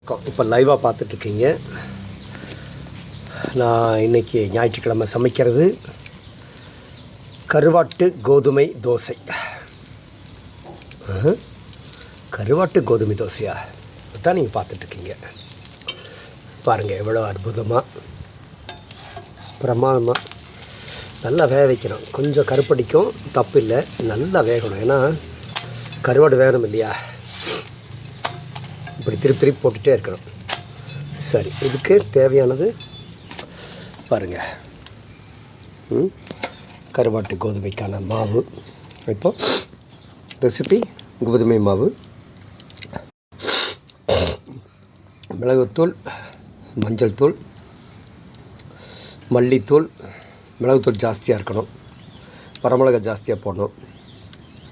வணக்கம். இப்போ லைவாக பார்த்துட்ருக்கீங்க. நான் இன்றைக்கி ஞாயிற்றுக்கிழமை சமைக்கிறது கருவாட்டு கோதுமை தோசை. கருவாட்டு கோதுமை தோசையா தான் நீங்கள் பார்த்துட்ருக்கீங்க. பாருங்கள் எவ்வளோ அற்புதமாக பிரமாதமாக நல்லா வேக வைக்கணும். கொஞ்சம் கருப்படிக்கும், தப்பு இல்லை, நல்லா வேகணும். ஏன்னா கருவாடு வேகணும் இல்லையா, இப்படி திருப்பி திருப்பி போட்டுகிட்டே இருக்கணும். சரி, இதுக்கு தேவையானது பாருங்கள். கருவாட்டு கோதுமைக்கான மாவு. இப்போ ரெசிபி கோதுமை மாவு, மிளகுத்தூள், மஞ்சள் தூள், மல்லித்தூள். மிளகுத்தூள் ஜாஸ்தியாக இருக்கணும், வரமிளகா ஜாஸ்தியாக போடணும்,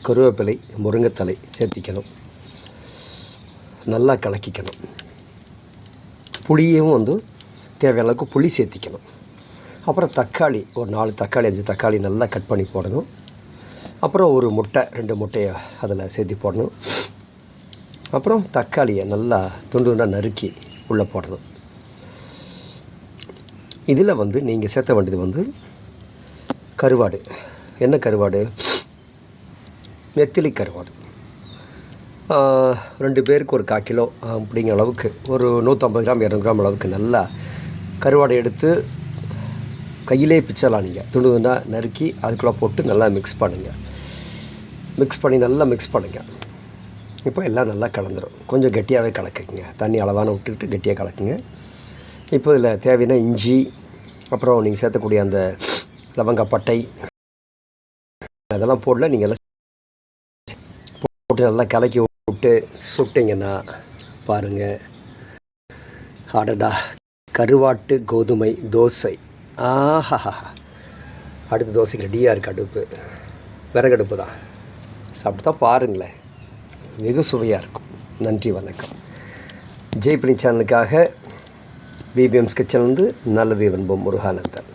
கருவேப்பிலை, முருங்கைத்தலை சேர்த்திக்கணும், நல்லா கலக்கிக்கணும். புளியும் தேவையான அளவுக்கு புளி சேர்த்திக்கணும். அப்புறம் தக்காளி, ஒரு 4 தக்காளி 5 தக்காளி நல்லா கட் பண்ணி போடணும். அப்புறம் ஒரு முட்டை 2 முட்டையை அதில் சேர்த்து போடணும். அப்புறம் தக்காளியை நல்லா துண்டு துண்டாக நறுக்கி உள்ளே போடணும். இதில் நீங்கள் சேர்த்த வேண்டியது கருவாடு. என்ன கருவாடு? நெத்திலி கருவாடு. 2 பேருக்கு ஒரு 1/4 கிலோ அப்படிங்கிற அளவுக்கு, ஒரு 150 கிராம் 200 கிராம் அளவுக்கு நல்லா கருவாடை எடுத்து கையிலே பிச்சலாம். நீங்கள் துண்டு துண்டாக நறுக்கி அதுக்குள்ளே போட்டு நல்லா மிக்ஸ் பண்ணுங்கள். நல்லா மிக்ஸ் பண்ணுங்கள். இப்போ எல்லாம் நல்லா கலந்துடும். கொஞ்சம் கெட்டியாகவே கலக்குங்க, தண்ணி அளவான விட்டுக்கிட்டு கெட்டியாக கலக்குங்க. இப்போ இதில் தேவையான இஞ்சி, அப்புறம் நீங்கள் சேர்த்தக்கூடிய அந்த லவங்கப்பட்டை அதெல்லாம் போடல. நீங்கள் எல்லாம் போட்டு நல்லா கலக்கி விட்டு சுட்டிங்கன்னா பாருங்கள், அடடா கருவாட்டு கோதுமை தோசை. ஆஹா, அடுத்த தோசைக்கு ரெடியாக இருக்குது. அடுப்பு விறகடுப்பு தான். சாப்பிட்டு தான் பாருங்களேன், வெகு சுவையாக இருக்கும். நன்றி, வணக்கம். ஜெய்பினி சேனலுக்காக பிபிஎம்ஸ் கிச்சன்லேருந்து நல்லது விரும்பும் முருகானந்தன்.